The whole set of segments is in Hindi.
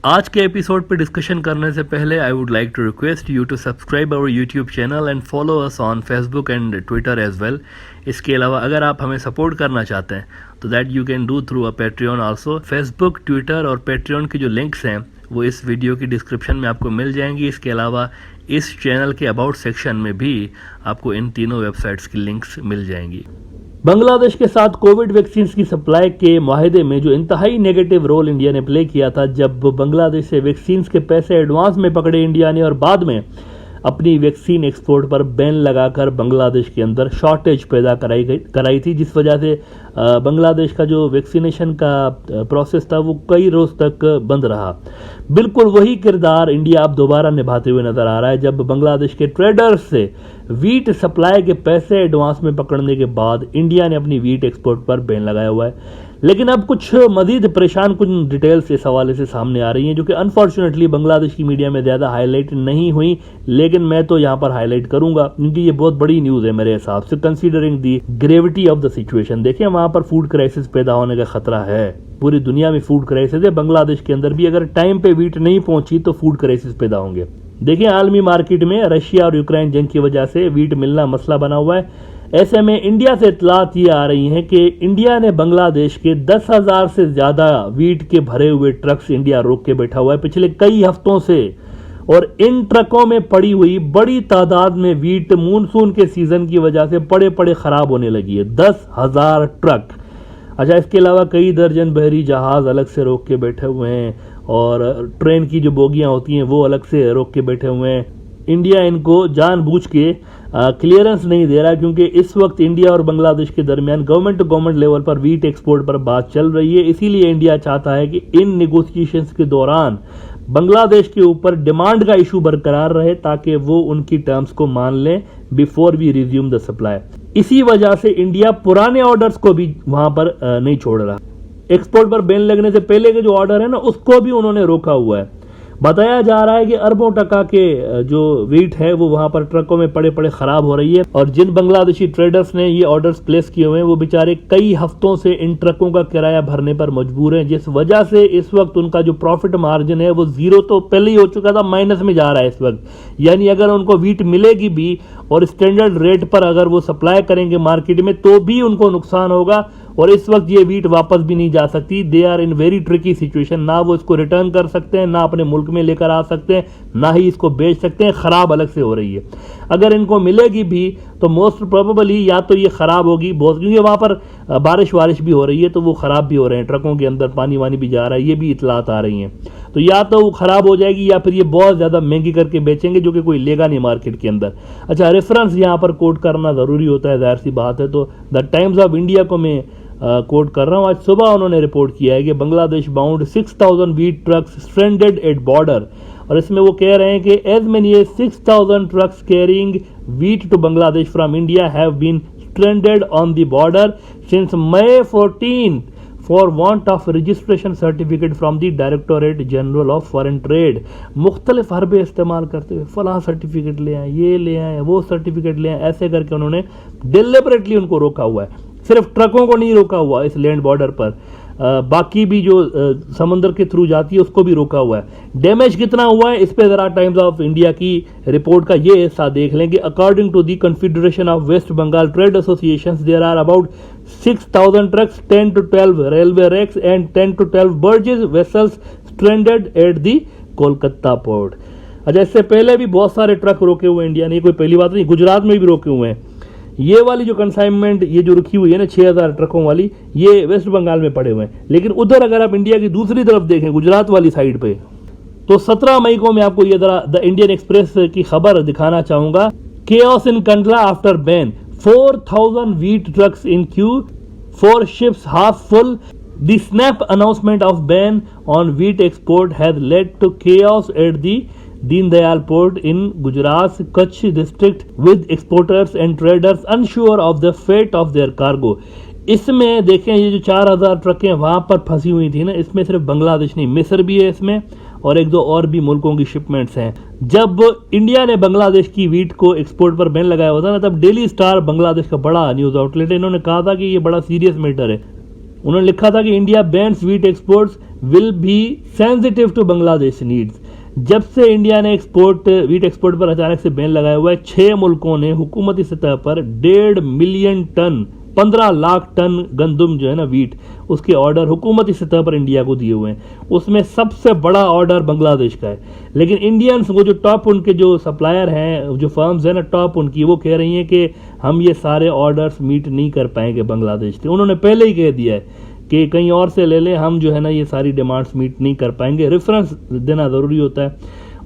आज के एपिसोड पे डिस्कशन करने से पहले I would like to request you to subscribe our YouTube channel and follow us on Facebook and Twitter as well. इसके अलावा अगर आप हमें सपोर्ट करना चाहते हैं तो that you can do through a Patreon also. Facebook, Twitter और पेट्रियन के जो लिंक्स हैं वो इस वीडियो की डिस्क्रिप्शन में आपको मिल जाएंगी। इसके अलावा इस चैनल के अबाउट सेक्शन में भी आपको इन तीनों वेबसाइट्स की लिंक्स मिल जाएंगी। बांग्लादेश के साथ कोविड वैक्सीन की सप्लाई के माहिदे में जो इंतहाई नेगेटिव रोल इंडिया ने प्ले किया था, जब बांग्लादेश से वैक्सीन के पैसे एडवांस में पकड़े इंडिया ने और बाद में अपनी वैक्सीन एक्सपोर्ट पर बैन लगाकर बांग्लादेश के अंदर शॉर्टेज पैदा कराई थी, जिस वजह से बांग्लादेश का जो वैक्सीनेशन का प्रोसेस था वो कई रोज तक बंद रहा। बिल्कुल वही किरदार इंडिया अब दोबारा निभाते हुए नजर आ रहा है, जब बांग्लादेश के ट्रेडर्स से वीट सप्लाई के पैसे एडवांस में पकड़ने के बाद इंडिया ने अपनी वीट एक्सपोर्ट पर बैन लगाया हुआ है। लेकिन अब कुछ मजीद परेशान कुछ डिटेल्स इस हवाले से सामने आ रही हैं, जो कि अनफॉर्चुनेटली बांग्लादेश की मीडिया में ज़्यादा हाईलाइट नहीं हुई, लेकिन मैं तो यहाँ पर हाईलाइट करूंगा क्योंकि ये बहुत बड़ी न्यूज़ है मेरे हिसाब से, considering the gravity of the situation. देखिए, वहाँ पर फूड क्राइसिस पैदा होने का खतरा है। पूरी दुनिया में फूड क्राइसिस है, बांग्लादेश के अंदर भी अगर टाइम पे वीट नहीं पहुंची तो फूड क्राइसिस पैदा होंगे। देखिए, आलमी मार्केट में रशिया और यूक्रेन जंग की वजह से वीट मिलना मसला बना हुआ है। ऐसे में इंडिया से इत्तलात ये आ रही हैं कि इंडिया ने बांग्लादेश के 10,000 से ज्यादा वीट के भरे हुए ट्रक्स इंडिया रोक के बैठा हुआ है पिछले कई हफ्तों से, और इन ट्रकों में पड़ी हुई बड़ी तादाद में वीट मानसून के सीजन की वजह से पड़े पड़े खराब होने लगी है। 10,000 ट्रक। अच्छा, इसके अलावा कई दर्जन बहरी जहाज अलग से रोक के बैठे हुए हैं और ट्रेन की जो बोगियां होती हैं वो अलग से रोक के बैठे हुए हैं। इंडिया इनको जानबूझ के क्लियरेंस नहीं दे रहा, क्योंकि इस वक्त इंडिया और बांग्लादेश के दरमियान गवर्नमेंट टू गवर्नमेंट लेवल पर वीट एक्सपोर्ट पर बात चल रही है। इसीलिए इंडिया चाहता है कि इन नेगोशिएशंस के दौरान बांग्लादेश के ऊपर डिमांड का इशू बरकरार रहे, ताकि वो उनकी टर्म्स को मान लें before we resume the supply. इसी वजह से इंडिया पुराने ऑर्डर्स को भी वहां पर नहीं छोड़ रहा। एक्सपोर्ट पर बैन लगने से पहले के जो ऑर्डर है ना, उसको भी उन्होंने रोका हुआ है। बताया जा रहा है कि अरबों टका के जो वीट है वो वहां पर ट्रकों में पड़े पड़े खराब हो रही है, और जिन बांग्लादेशी ट्रेडर्स ने ये ऑर्डर्स प्लेस किए हुए हैं वो बेचारे कई हफ्तों से इन ट्रकों का किराया भरने पर मजबूर हैं, जिस वजह से इस वक्त उनका जो प्रॉफिट मार्जिन है वो जीरो तो पहले ही हो चुका था, माइनस में जा रहा है इस वक्त। यानी अगर उनको वीट मिलेगी भी और स्टैंडर्ड रेट पर अगर वो सप्लाई करेंगे मार्केट में तो भी उनको नुकसान होगा, और इस वक्त ये वीट वापस भी नहीं जा सकती। They are in very tricky situation. ना वो इसको रिटर्न कर सकते हैं, ना अपने मुल्क में लेकर आ सकते हैं, ना ही इसको बेच सकते हैं। खराब अलग से हो रही है। अगर इनको मिलेगी भी तो मोस्ट प्रोबेबली या तो ये खराब होगी बहुत, क्योंकि वहां पर बारिश भी हो रही है तो वो खराब भी हो रहे हैं, ट्रकों के अंदर पानी वानी भी जा रहा है, ये भी इतलात आ रही हैं। तो या तो वो खराब हो जाएगी या फिर ये बहुत ज्यादा महंगी करके बेचेंगे, जो कि कोई लेगा नहीं मार्केट के अंदर। अच्छा, रेफरेंस यहाँ पर कोट करना जरूरी होता है, जाहिर सी बात है। तो द टाइम्स ऑफ इंडिया को मैं कोट कर रहा हूं। आज सुबह उन्होंने रिपोर्ट किया है कि Bangladesh bound 6,000 wheat trucks stranded at border, और इसमें वो कह रहे हैं कि as many as 6,000 trucks carrying wheat to Bangladesh from India have been stranded on the border since May 14 for want of registration certificate from the directorate general of foreign trade. मुख्तलिफ हरबे इस्तेमाल करते हुए फलां सर्टिफिकेट ले आए, ये ले आए, वो सर्टिफिकेट ले आए, ऐसे करके उन्होंने डिलिबरेटली उनको रोका हुआ है। सिर्फ ट्रकों को नहीं रोका हुआ इस लैंड बॉर्डर पर, बाकी भी जो समंदर के थ्रू जाती है उसको भी रोका हुआ है। डैमेज कितना हुआ है इस पे जरा टाइम्स ऑफ इंडिया की रिपोर्ट का ये हिस्सा देख लें कि according to the confederation of West Bengal trade associations there are about 6,000 trucks, 10 to 12 railway rakes and 10 to 12 barges vessels stranded at the Kolkata port. अच्छा, इससे पहले भी बहुत सारे ट्रक रोके हुए इंडिया ने, कोई पहली बात नहीं, गुजरात में भी रोके हुए हैं। ये वाली जो कंसाइनमेंट ये जो रुकी हुई है ना 6,000 ट्रकों वाली, ये वेस्ट बंगाल में पड़े हुए हैं। लेकिन उधर अगर आप इंडिया की दूसरी तरफ देखें, गुजरात वाली साइड पे, तो 17 मई को मैं आपको ये जरा द इंडियन एक्सप्रेस की खबर दिखाना चाहूंगा। Chaos in Kandla after ban, 4,000 wheat trucks in queue, 4 ships half full. The snap announcement of ban on wheat export has led to chaos at the Deen Dayal port in Gujarat's Kutch district, with exporters and traders unsure of the fate of their cargo. इसमें देखें, ये जो 4,000 ट्रकें वहां पर फंसी हुई थी ना, इसमें सिर्फ बांग्लादेश नहीं, मिस्र भी है इसमें, और एक दो और भी मुल्कों की शिपमेंट्स हैं। जब इंडिया ने बांग्लादेश की वीट को एक्सपोर्ट पर बैन लगाया हुआ था ना, तब डेली स्टार बांग्लादेश का बड़ा न्यूज आउटलेट है, इन्होंने कहा था कि ये बड़ा सीरियस मैटर है। उन्होंने लिखा था कि India bans wheat exports will be sensitive to Bangladesh needs. जब से इंडिया ने व्हीट एक्सपोर्ट पर अचानक से बैन लगाया हुआ है, 6 मुल्कों ने हुकूमती सतह पर 1.5 मिलियन टन 15 लाख टन गंदम जो है ना व्हीट, उसके ऑर्डर हुकूमती सतह पर इंडिया को दिए हुए हैं। उसमें सबसे बड़ा ऑर्डर बांग्लादेश का है। लेकिन इंडियंस वो जो टॉप उनके जो सप्लायर हैं, जो फर्म्स हैं ना टॉप उनकी, वो कह रही हैं कि हम ये सारे ऑर्डर्स मीट नहीं कर पाएंगे बांग्लादेश से। उन्होंने पहले ही कह दिया है कि कहीं और से ले लें, हम जो है ना ये सारी डिमांड्स मीट नहीं कर पाएंगे। रेफरेंस देना ज़रूरी होता है,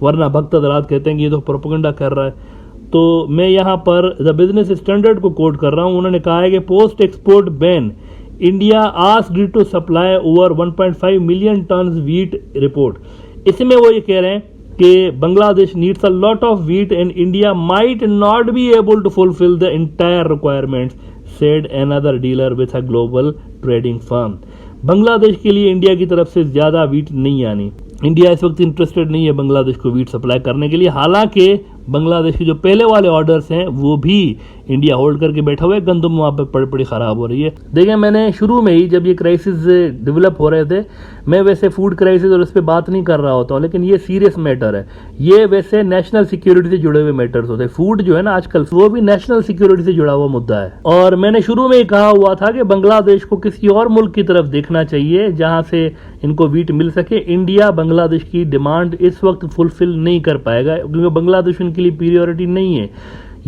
वरना भक्त हजरात कहते हैं कि ये तो प्रोपेगेंडा कर रहा है। तो मैं यहाँ पर द बिजनेस स्टैंडर्ड को कोट कर रहा हूँ। उन्होंने कहा है कि post export ban India asked to supply over 1.5 million tons wheat report. इसमें वो ये कह रहे हैं कि Bangladesh needs a lot of wheat and India might not be able to fulfil the entire requirements, said another dealer with a global trading firm. Bangladesh के लिए इंडिया की तरफ से ज्यादा व्हीट नहीं आनी। इंडिया इस वक्त इंटरेस्टेड नहीं है बांग्लादेश को व्हीट सप्लाई करने के लिए। हालांकि बांग्लादेश के जो पहले वाले ऑर्डर्स हैं वो भी इंडिया होल्ड करके बैठा हुआ है। गंदम वहाँ पे पड़ी खराब हो रही है। देखिए, मैंने शुरू में ही जब ये क्राइसिस डेवलप हो रहे थे, मैं वैसे फूड क्राइसिस और इस पर बात नहीं कर रहा होता हूँ, लेकिन ये सीरियस मैटर है। ये वैसे नेशनल सिक्योरिटी से जुड़े हुए मैटर्स होते हैं। फूड जो है ना आजकल, वो भी नेशनल सिक्योरिटी से जुड़ा हुआ मुद्दा है। और मैंने शुरू में ही कहा हुआ था कि बांग्लादेश को किसी और मुल्क की तरफ देखना चाहिए जहां से इनको व्हीट मिल सके। इंडिया बांग्लादेश की डिमांड इस वक्त फुलफिल नहीं कर पाएगा, क्योंकि बांग्लादेश उनके लिए प्रियोरिटी नहीं है।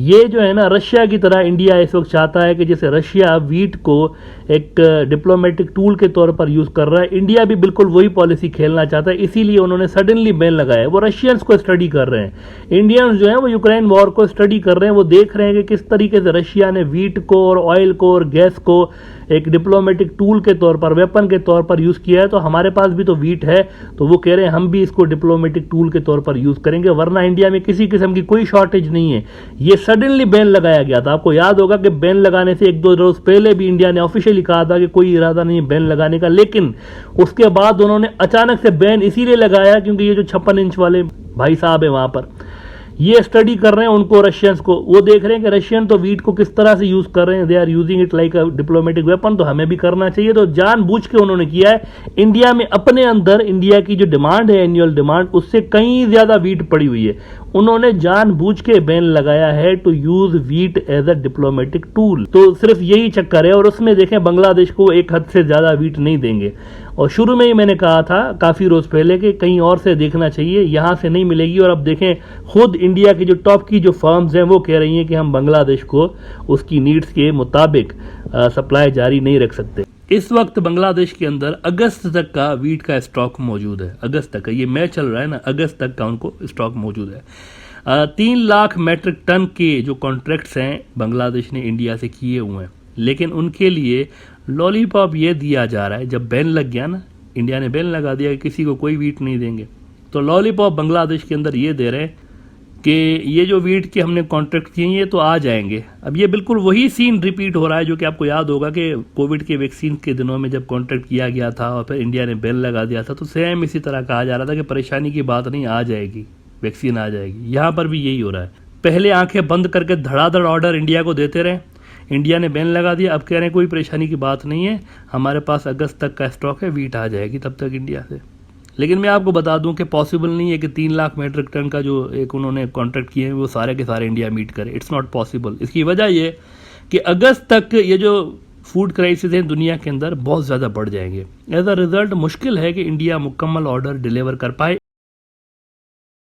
ये जो है ना रशिया की तरह इंडिया इस वक्त चाहता है कि जैसे रशिया व्हीट को एक डिप्लोमेटिक टूल के तौर पर यूज कर रहा है, इंडिया भी बिल्कुल वही पॉलिसी खेलना चाहता है। इसीलिए उन्होंने सडनली बैन लगाया है। वो रशियंस को स्टडी कर रहे हैं। इंडियंस जो है वो यूक्रेन वॉर को स्टडी कर रहे हैं। वो देख रहे हैं कि किस तरीके से रशिया ने व्हीट को और ऑयल को और गैस को एक डिप्लोमेटिक टूल के तौर पर, वेपन के तौर पर यूज किया है। तो हमारे पास भी तो व्हीट है, तो वो कह रहे हैं हम भी इसको डिप्लोमेटिक टूल के तौर पर यूज करेंगे, वरना इंडिया में किसी किस्म की कोई शॉर्टेज नहीं है। ये सडनली बैन लगाया गया था। आपको याद होगा कि बैन लगाने से 1-2 रोज पहले भी इंडिया ने ऑफिशियली कहा था कि कोई इरादा नहीं है बैन लगाने का, लेकिन उसके बाद उन्होंने अचानक से बैन इसीलिए लगाया क्योंकि ये जो 56 इंच वाले भाई साहब है वहां पर, ये स्टडी कर रहे हैं उनको, रशियंस को। वो देख रहे हैं कि रशियन तो व्हीट को किस तरह से यूज कर रहे हैं, they are using it like a diplomatic weapon, तो हमें भी करना चाहिए। तो जानबूझ के उन्होंने किया है। इंडिया में अपने अंदर इंडिया की जो डिमांड है, एनुअल डिमांड, उससे कहीं ज्यादा व्हीट पड़ी हुई है। उन्होंने जानबूझ के बैन लगाया है to use wheat as a diplomatic tool. तो सिर्फ यही चक्कर है। और उसमें देखें बांग्लादेश को एक हद से ज्यादा व्हीट नहीं देंगे। और शुरू में ही मैंने कहा था काफी रोज पहले कि कहीं और से देखना चाहिए, यहां से नहीं मिलेगी। और अब देखें खुद इंडिया की जो टॉप की जो फर्म्स हैं वो कह रही हैं कि हम बांग्लादेश को उसकी नीड्स के मुताबिक सप्लाई जारी नहीं रख सकते। इस वक्त बांग्लादेश के अंदर अगस्त तक का व्हीट का स्टॉक मौजूद है। अगस्त तक का, ये मैच चल रहा है ना, अगस्त तक का उनको स्टॉक मौजूद है। 3 लाख मेट्रिक टन के जो कॉन्ट्रैक्ट्स हैं बांग्लादेश ने इंडिया से किए हुए हैं, लेकिन उनके लिए लॉलीपॉप ये दिया जा रहा है। जब बैन लग गया ना, इंडिया ने बैन लगा दिया कि किसी को कोई व्हीट नहीं देंगे, तो लॉलीपॉप बांग्लादेश के अंदर ये दे रहे हैं कि ये जो व्हीट के हमने कॉन्ट्रैक्ट किए ये तो आ जाएंगे। अब ये बिल्कुल वही सीन रिपीट हो रहा है जो कि आपको याद होगा कि कोविड के वैक्सीन के दिनों में जब कॉन्ट्रैक्ट किया गया था और फिर इंडिया ने बैन लगा दिया था, तो सेम इसी तरह कहा जा रहा था कि परेशानी की बात नहीं, आ जाएगी, वैक्सीन आ जाएगी। यहाँ पर भी यही हो रहा है। पहले आंखें बंद करके धड़ाधड़ ऑर्डर इंडिया को देते रहे, इंडिया ने बैन लगा दिया, अब कह रहे हैं कोई परेशानी की बात नहीं है, हमारे पास अगस्त तक का स्टॉक है, व्हीट आ जाएगी तब तक इंडिया से। लेकिन मैं आपको बता दूं कि पॉसिबल नहीं है कि 3 लाख मेट्रिक टन का जो एक उन्होंने कॉन्ट्रैक्ट किए हैं वो सारे के सारे इंडिया मीट करे। It's not possible. इसकी वजह ये कि अगस्त तक ये जो फूड क्राइसिस है दुनिया के अंदर बहुत ज़्यादा बढ़ जाएंगे। एज अ रिजल्ट मुश्किल है कि इंडिया मुकम्मल ऑर्डर डिलीवर कर पाए।